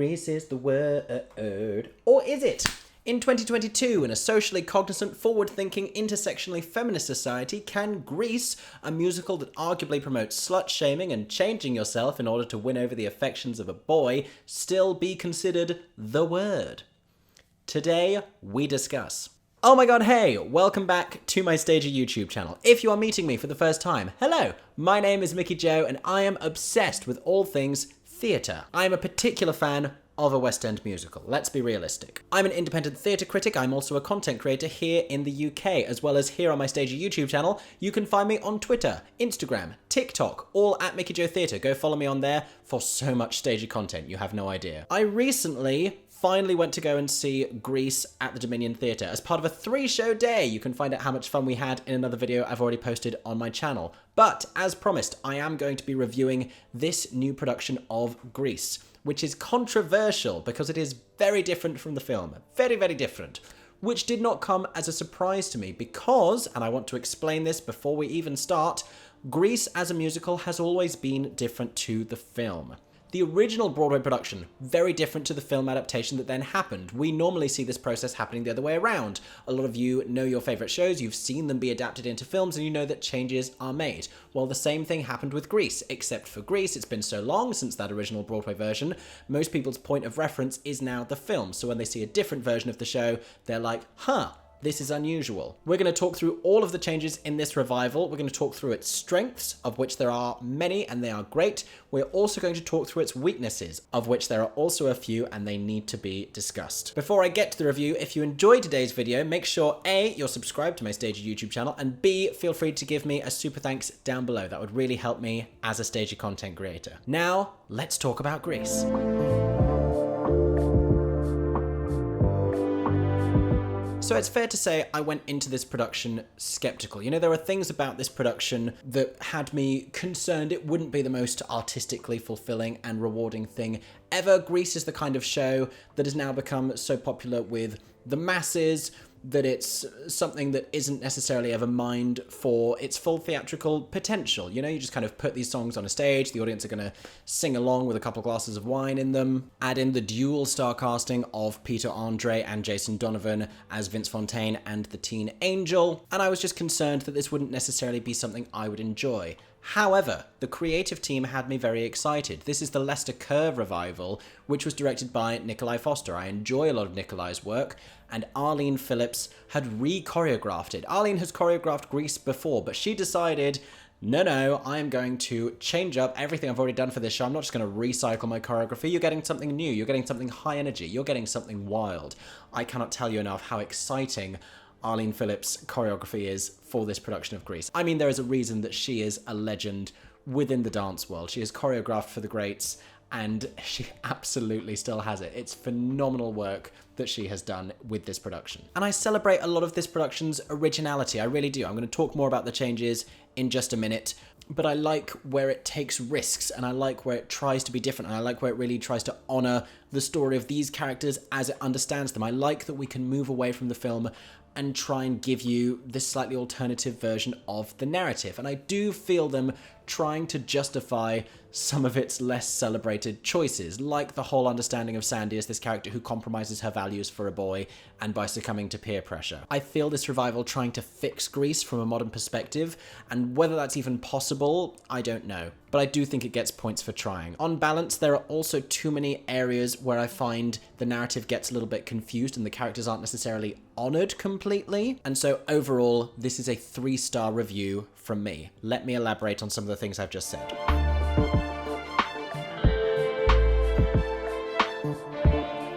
Grease is the word. Or is it? In 2022, in a socially cognizant, forward-thinking, intersectionally feminist society, can Grease, a musical that arguably promotes slut-shaming and changing yourself in order to win over the affections of a boy, still be considered the word? Today, we discuss. Oh my god, hey! Welcome back to my Stager YouTube channel. If you are meeting me for the first time, hello! My name is Mickey Joe, and I am obsessed with all things theatre. I am a particular fan of a West End musical. Let's be realistic. I'm an independent theatre critic. I'm also a content creator here in the UK, as well as here on my Stager YouTube channel. You can find me on Twitter, Instagram, TikTok, all at Mickey Joe Theatre. Go follow me on there for so much Stager content, you have no idea. I recently finally went to go and see Grease at the Dominion Theatre as part of a 3-show day. You can find out how much fun we had in another video I've already posted on my channel. But as promised, I am going to be reviewing this new production of Grease, which is controversial because it is very different from the film. Very, very different. Which did not come as a surprise to me because, and I want to explain this before we even start, Grease as a musical has always been different to the film. The original Broadway production, very different to the film adaptation that then happened. We normally see this process happening the other way around. A lot of you know your favourite shows, you've seen them be adapted into films, and you know that changes are made. Well, the same thing happened with Grease, except for Grease, it's been so long since that original Broadway version, most people's point of reference is now the film. So when they see a different version of the show, they're like, huh, this is unusual. We're going to talk through all of the changes in this revival. We're going to talk through its strengths, of which there are many and they are great. We're also going to talk through its weaknesses, of which there are also a few and they need to be discussed. Before I get to the review, if you enjoyed today's video, make sure A, you're subscribed to my Stager YouTube channel, and B, feel free to give me a super thanks down below. That would really help me as a Stager content creator. Now, let's talk about Grease. So it's fair to say I went into this production skeptical. You know, there are things about this production that had me concerned it wouldn't be the most artistically fulfilling and rewarding thing ever. Grease is the kind of show that has now become so popular with the masses that it's something that isn't necessarily ever mined for its full theatrical potential. You know, you just kind of put these songs on a stage, the audience are going to sing along with a couple of glasses of wine in them, add in the dual star casting of Peter Andre and Jason Donovan as Vince Fontaine and the Teen Angel, and I was just concerned that this wouldn't necessarily be something I would enjoy. However, the creative team had me very excited. This is the Leicester Curve revival, which was directed by Nikolai Foster. I enjoy a lot of Nikolai's work, and Arlene Phillips had re-choreographed it. Arlene has choreographed Grease before, but she decided, no, I am going to change up everything I've already done for this show. I'm not just going to recycle my choreography. You're getting something new. You're getting something high energy. You're getting something wild. I cannot tell you enough how exciting Arlene Phillips' choreography is for this production of Grease. I mean, there is a reason that she is a legend within the dance world. She has choreographed for the greats, and she absolutely still has it. It's phenomenal work that she has done with this production. And I celebrate a lot of this production's originality, I really do. I'm going to talk more about the changes in just a minute, but I like where it takes risks, and I like where it tries to be different, and I like where it really tries to honour the story of these characters as it understands them. I like that we can move away from the film and try and give you this slightly alternative version of the narrative. And I do feel them trying to justify some of its less celebrated choices, like the whole understanding of Sandy as this character who compromises her values for a boy and by succumbing to peer pressure. I feel this revival trying to fix Grease from a modern perspective, and whether that's even possible, I don't know. But I do think it gets points for trying. On balance, there are also too many areas where I find the narrative gets a little bit confused and the characters aren't necessarily honoured completely. And so overall, this is a 3-star review from me. Let me elaborate on some of the things I've just said.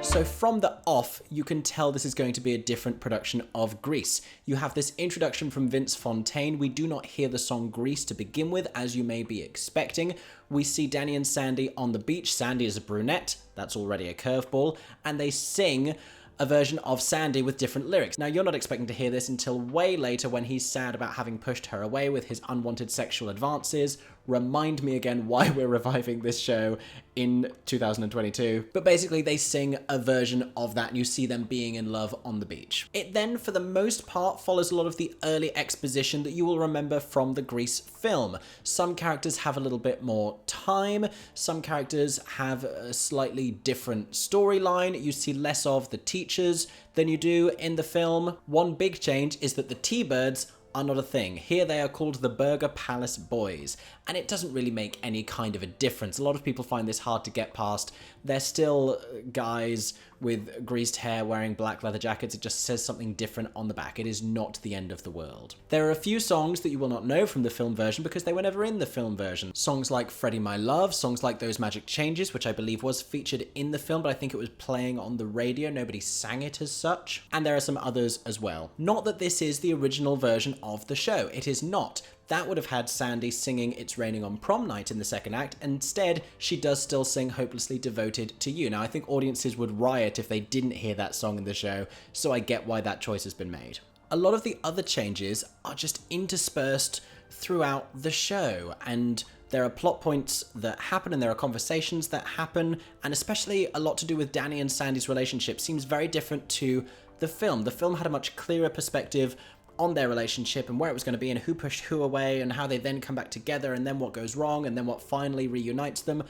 So from the off, you can tell this is going to be a different production of Grease. You have this introduction from Vince Fontaine. We do not hear the song Grease to begin with, as you may be expecting. We see Danny and Sandy on the beach. Sandy is a brunette. That's already a curveball. And they sing a version of Sandy with different lyrics. Now, you're not expecting to hear this until way later when he's sad about having pushed her away with his unwanted sexual advances, remind me again why we're reviving this show in 2022. But basically they sing a version of that and you see them being in love on the beach. It then, for the most part, follows a lot of the early exposition that you will remember from the Grease film. Some characters have a little bit more time, some characters have a slightly different storyline. You see less of the teachers than you do in the film. One big change is that the T-Birds are not a thing. Here they are called the Burger Palace Boys, and it doesn't really make any kind of a difference. A lot of people find this hard to get past. They're still guys with greased hair wearing black leather jackets. It just says something different on the back. It is not the end of the world. There are a few songs that you will not know from the film version because they were never in the film version. Songs like Freddie My Love, songs like Those Magic Changes, which I believe was featured in the film, but I think it was playing on the radio. Nobody sang it as such. And there are some others as well. Not that this is the original version of the show. It is not. That would have had Sandy singing It's Raining on Prom Night in the second act. Instead, she does still sing Hopelessly Devoted to You. Now, I think audiences would riot if they didn't hear that song in the show, so I get why that choice has been made. A lot of the other changes are just interspersed throughout the show, and there are plot points that happen and there are conversations that happen, and especially a lot to do with Danny and Sandy's relationship seems very different to the film. The film had a much clearer perspective on their relationship and where it was going to be and who pushed who away and how they then come back together and then what goes wrong and then what finally reunites them.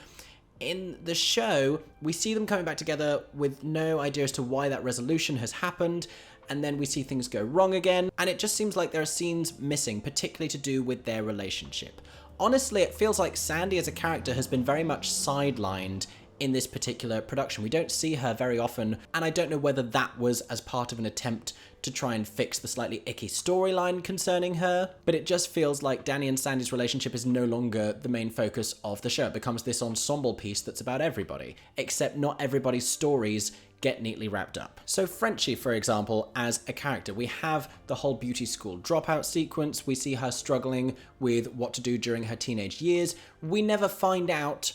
In the show, we see them coming back together with no idea as to why that resolution has happened, and then we see things go wrong again, and it just seems like there are scenes missing, particularly to do with their relationship. Honestly, it feels like Sandy as a character has been very much sidelined in this particular production. We don't see her very often, and I don't know whether that was as part of an attempt to try and fix the slightly icky storyline concerning her, but it just feels like Danny and Sandy's relationship is no longer the main focus of the show. It becomes this ensemble piece that's about everybody, except not everybody's stories get neatly wrapped up. So Frenchie, for example, as a character, we have the whole beauty school dropout sequence. We see her struggling with what to do during her teenage years. We never find out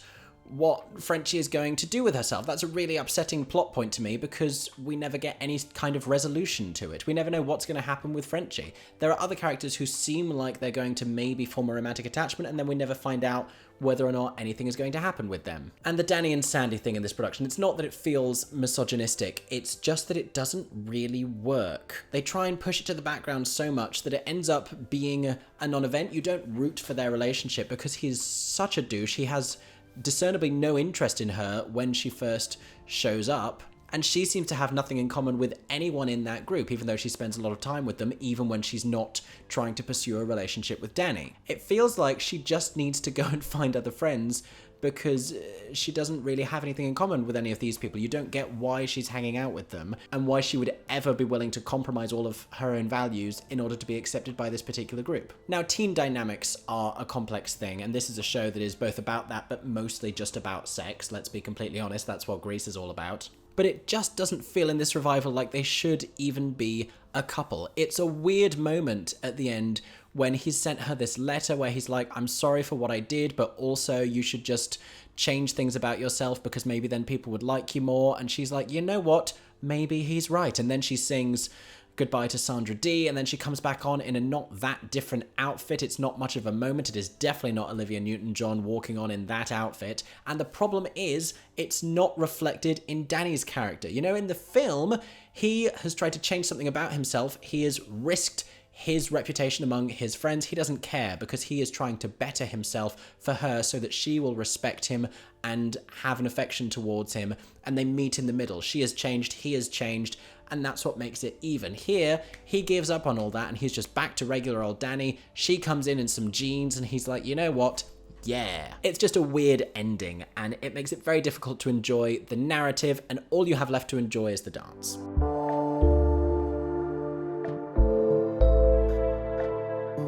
what Frenchie is going to do with herself. That's a really upsetting plot point to me because we never get any kind of resolution to it. We never know what's going to happen with Frenchie. There are other characters who seem like they're going to maybe form a romantic attachment, and then we never find out whether or not anything is going to happen with them. And the Danny and Sandy thing in this production, it's not that it feels misogynistic, it's just that it doesn't really work. They try and push it to the background so much that it ends up being a non-event. You don't root for their relationship because he's such a douche. He has discernibly no interest in her when she first shows up, and she seems to have nothing in common with anyone in that group, even though she spends a lot of time with them, even when she's not trying to pursue a relationship with Danny. It feels like she just needs to go and find other friends because she doesn't really have anything in common with any of these people. You don't get why she's hanging out with them and why she would ever be willing to compromise all of her own values in order to be accepted by this particular group. Now, teen dynamics are a complex thing, and this is a show that is both about that but mostly just about sex. Let's be completely honest, that's what Grease is all about. But it just doesn't feel in this revival like they should even be a couple. It's a weird moment at the end when he sent her this letter where he's like, I'm sorry for what I did, but also you should just change things about yourself because maybe then people would like you more. And she's like, you know what? Maybe he's right. And then she sings Goodbye to Sandra Dee, and then she comes back on in a not that different outfit. It's not much of a moment. It is definitely not Olivia Newton-John walking on in that outfit. And the problem is, it's not reflected in Danny's character. You know, in the film, he has tried to change something about himself. He has risked his reputation among his friends. He doesn't care because he is trying to better himself for her so that she will respect him and have an affection towards him, and they meet in the middle. She has changed, he has changed, and that's what makes it even. Here, he gives up on all that and he's just back to regular old Danny. She comes in some jeans and he's like, you know what? Yeah. It's just a weird ending, and it makes it very difficult to enjoy the narrative, and all you have left to enjoy is the dance.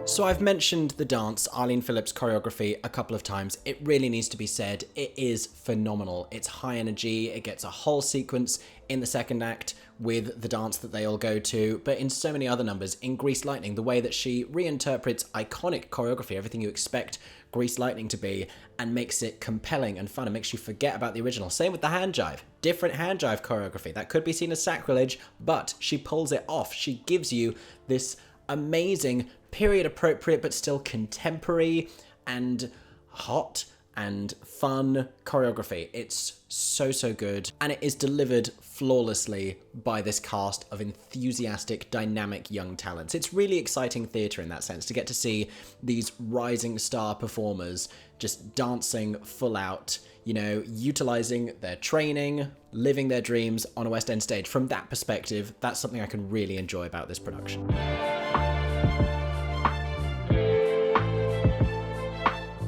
So I've mentioned the dance, Arlene Phillips choreography, a couple of times. It really needs to be said. It is phenomenal. It's high energy. It gets a whole sequence in the second act with the dance that they all go to, but in so many other numbers. In Grease Lightning, the way that she reinterprets iconic choreography, everything you expect Grease Lightning to be, and makes it compelling and fun and makes you forget about the original. Same with the hand jive. Different hand jive choreography. That could be seen as sacrilege, but she pulls it off. She gives you this amazing period appropriate but still contemporary and hot and fun choreography. It's so, so good. And it is delivered flawlessly by this cast of enthusiastic, dynamic young talents. It's really exciting theatre in that sense, to get to see these rising star performers just dancing full out, you know, utilising their training, living their dreams on a West End stage. From that perspective, that's something I can really enjoy about this production.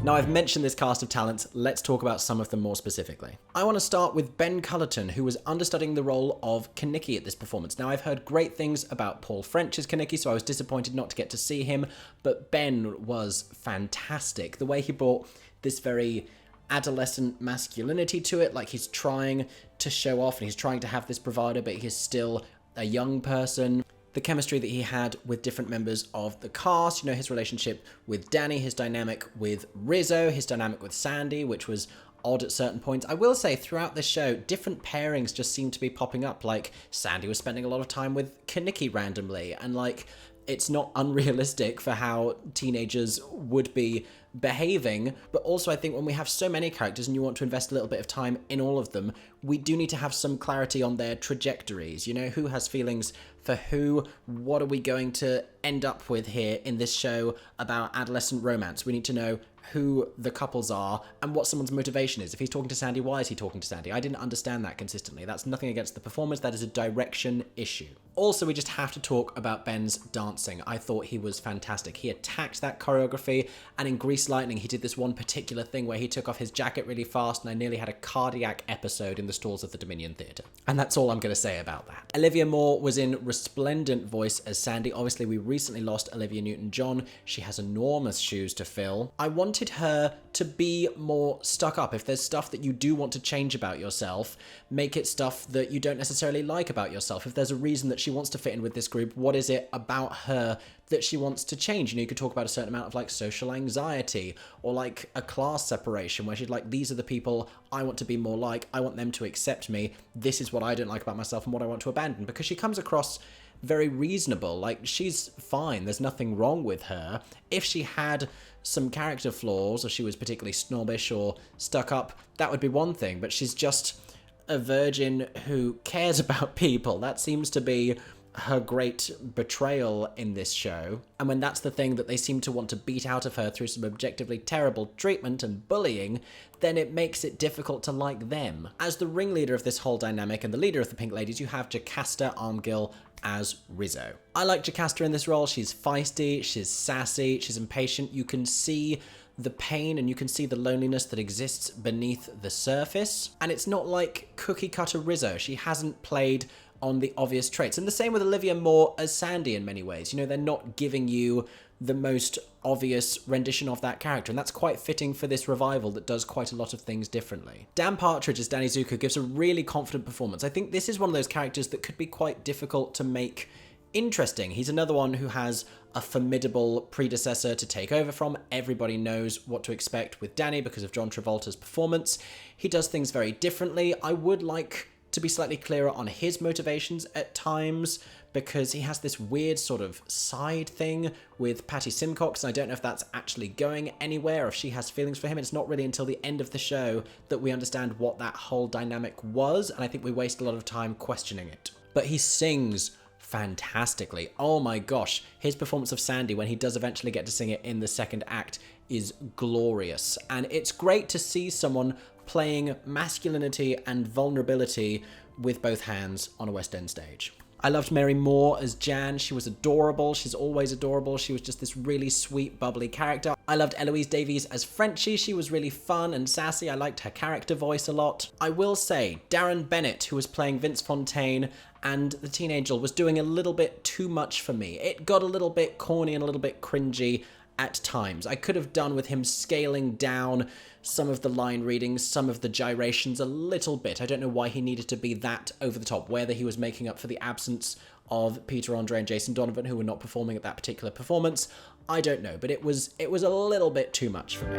Now, I've mentioned this cast of talents, let's talk about some of them more specifically. I want to start with Ben Cullerton, who was understudying the role of Kaniki at this performance. Now, I've heard great things about Paul French as Kaniki, so I was disappointed not to get to see him, but Ben was fantastic. The way he brought this very adolescent masculinity to it, like he's trying to show off and he's trying to have this bravado, but he's still a young person. The chemistry that he had with different members of the cast, you know, his relationship with Danny, his dynamic with Rizzo, his dynamic with Sandy, which was odd at certain points. I will say throughout this show, different pairings just seemed to be popping up, like Sandy was spending a lot of time with Kaniki randomly, and like it's not unrealistic for how teenagers would be behaving, but also I think when we have so many characters and you want to invest a little bit of time in all of them, we do need to have some clarity on their trajectories, you know, who has feelings for who, what are we going to end up with here in this show about adolescent romance. We need to know who the couples are and what someone's motivation is. If he's talking to Sandy, why is he talking to Sandy? I didn't understand that consistently. That's nothing against the performance, that is a direction issue. Also, we just have to talk about Ben's dancing. I thought he was fantastic. He attacked that choreography, and in Grease Lightning, he did this one particular thing where he took off his jacket really fast, and I nearly had a cardiac episode in the stalls of the Dominion Theatre. And that's all I'm going to say about that. Olivia Moore was in resplendent voice as Sandy. Obviously, we recently lost Olivia Newton-John. She has enormous shoes to fill. I wanted her to be more stuck up. If there's stuff that you do want to change about yourself, make it stuff that you don't necessarily like about yourself. If there's a reason that she wants to fit in with this group, what is it about her that she wants to change? You know, you could talk about a certain amount of like social anxiety or like a class separation where she's like, these are the people I want to be more like, I want them to accept me, this is what I don't like about myself and what I want to abandon, because she comes across very reasonable. Like, she's fine, there's nothing wrong with her. If she had some character flaws or she was particularly snobbish or stuck up, that would be one thing, but she's just a virgin who cares about people. That seems to be her great betrayal in this show. And when that's the thing that they seem to want to beat out of her through some objectively terrible treatment and bullying, then it makes it difficult to like them. As the ringleader of this whole dynamic and the leader of the Pink Ladies, you have Jocasta Armgill as Rizzo. I like Jocasta in this role. She's feisty, she's sassy, she's impatient. You can see the pain and you can see the loneliness that exists beneath the surface. And it's not like cookie cutter Rizzo. She hasn't played on the obvious traits. And the same with Olivia Moore as Sandy in many ways. You know, they're not giving you the most obvious rendition of that character, and that's quite fitting for this revival that does quite a lot of things differently. Dan Partridge as Danny Zuko gives a really confident performance. I think this is one of those characters that could be quite difficult to make interesting. He's another one who has a formidable predecessor to take over from. Everybody knows what to expect with Danny because of John Travolta's performance. He does things very differently. I would like to be slightly clearer on his motivations at times, because he has this weird sort of side thing with Patty Simcox, and I don't know if that's actually going anywhere or if she has feelings for him. It's not really until the end of the show that we understand what that whole dynamic was, and I think we waste a lot of time questioning it. But he sings fantastically. Oh my gosh, his performance of Sandy when he does eventually get to sing it in the second act is glorious, and it's great to see someone playing masculinity and vulnerability with both hands on a West End stage. I loved Mary Moore as Jan. She was adorable. She's always adorable. She was just this really sweet, bubbly character. I loved Eloise Davies as Frenchie. She was really fun and sassy. I liked her character voice a lot. I will say, Darren Bennett, who was playing Vince Fontaine and the Teen Angel, was doing a little bit too much for me. It got a little bit corny and a little bit cringy at times. I could have done with him scaling down some of the line readings, some of the gyrations a little bit. I don't know why he needed to be that over the top, whether he was making up for the absence of Peter Andre and Jason Donovan, who were not performing at that particular performance. I don't know, but it was a little bit too much for me.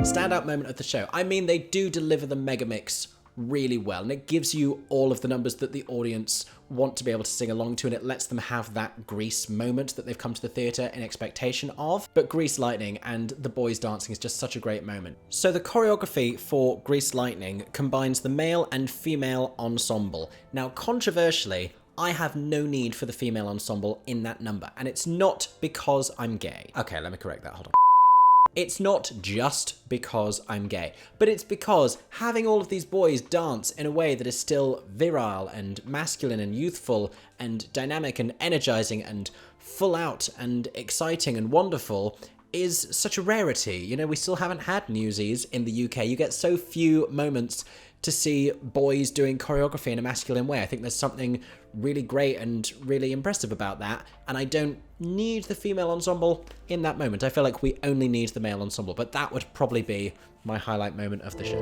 Standout moment of the show. I mean, they do deliver the mega mix really well, and it gives you all of the numbers that the audience want to be able to sing along to, and it lets them have that Grease moment that they've come to the theatre in expectation of. But Grease Lightning and the boys dancing is just such a great moment. So the choreography for Grease Lightning combines the male and female ensemble. Now, controversially, I have no need for the female ensemble in that number, and it's not because I'm gay. Okay, let me correct that, hold on. It's not just because I'm gay, but it's because having all of these boys dance in a way that is still virile and masculine and youthful and dynamic and energizing and full out and exciting and wonderful is such a rarity. You know, we still haven't had Newsies in the UK. You get so few moments to see boys doing choreography in a masculine way. I think there's something really great and really impressive about that, and I don't need the female ensemble in that moment. I feel like we only need the male ensemble, but that would probably be my highlight moment of the show.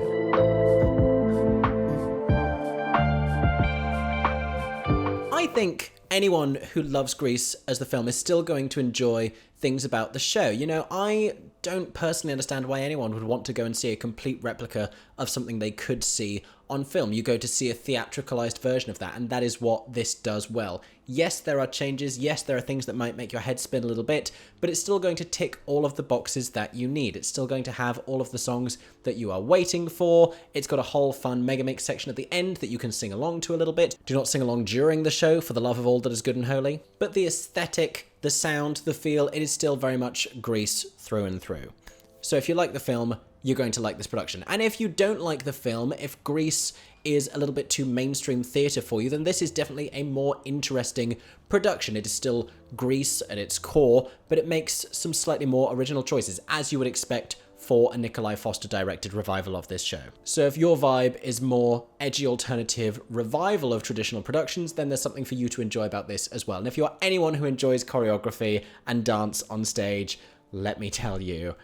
I think anyone who loves Grease as the film is still going to enjoy things about the show. You know, I don't personally understand why anyone would want to go and see a complete replica of something they could see on film. You go to see a theatricalized version of that, and that is what this does well. Yes, there are changes. Yes, there are things that might make your head spin a little bit, but it's still going to tick all of the boxes that you need. It's still going to have all of the songs that you are waiting for. It's got a whole fun megamix section at the end that you can sing along to a little bit. Do not sing along during the show, for the love of all that is good and holy. But the aesthetic, the sound, the feel, it is still very much Grease through and through. So if you like the film, you're going to like this production. And if you don't like the film, if Grease is a little bit too mainstream theatre for you, then this is definitely a more interesting production. It is still Grease at its core, but it makes some slightly more original choices, as you would expect for a Nikolai Foster directed revival of this show. So if your vibe is more edgy alternative revival of traditional productions, then there's something for you to enjoy about this as well. And if you're anyone who enjoys choreography and dance on stage, let me tell you,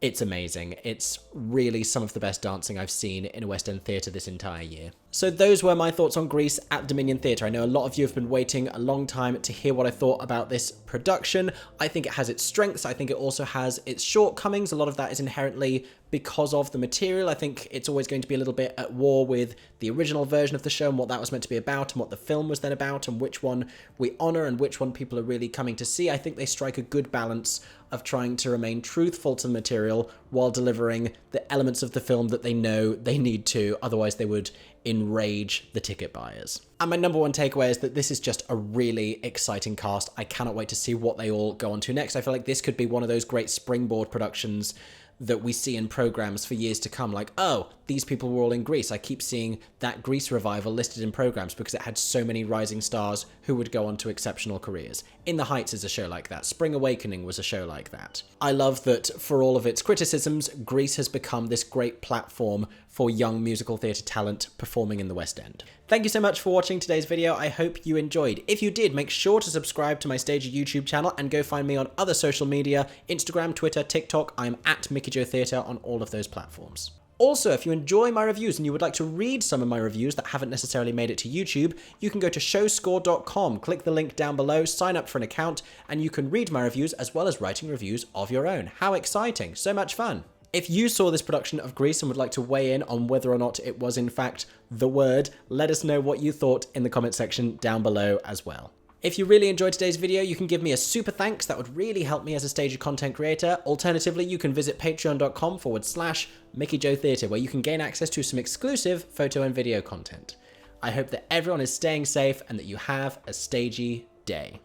it's amazing. It's really some of the best dancing I've seen in a West End theatre this entire year. So those were my thoughts on Grease at Dominion Theatre. I know a lot of you have been waiting a long time to hear what I thought about this production. I think it has its strengths. I think it also has its shortcomings. A lot of that is inherently because of the material. I think it's always going to be a little bit at war with the original version of the show and what that was meant to be about and what the film was then about and which one we honour and which one people are really coming to see. I think they strike a good balance of trying to remain truthful to the material while delivering the elements of the film that they know they need to, otherwise they would enrage the ticket buyers. And my number one takeaway is that this is just a really exciting cast. I cannot wait to see what they all go on to next. I feel like this could be one of those great springboard productions that we see in programs for years to come, like, oh, these people were all in Grease. I keep seeing that Grease revival listed in programs because it had so many rising stars who would go on to exceptional careers. In the Heights is a show like that. Spring Awakening was a show like that. I love that for all of its criticisms, Grease has become this great platform for young musical theatre talent performing in the West End. Thank you so much for watching today's video. I hope you enjoyed. If you did, make sure to subscribe to my Stager YouTube channel and go find me on other social media, Instagram, Twitter, TikTok. I'm at Mickey Jo Theatre on all of those platforms. Also, if you enjoy my reviews and you would like to read some of my reviews that haven't necessarily made it to YouTube, you can go to showscore.com, click the link down below, sign up for an account, and you can read my reviews as well as writing reviews of your own. How exciting! So much fun! If you saw this production of Grease and would like to weigh in on whether or not it was in fact the word, let us know what you thought in the comment section down below as well. If you really enjoyed today's video, you can give me a super thanks. That would really help me as a Stager content creator. Alternatively, you can visit patreon.com/Mickey Jo Theatre, where you can gain access to some exclusive photo and video content. I hope that everyone is staying safe and that you have a stagey day.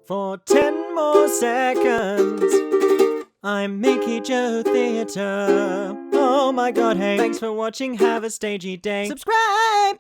For 10 more seconds, I'm Mickey Jo Theatre. Oh my god, hey. Thanks for watching, have a stagey day. Subscribe!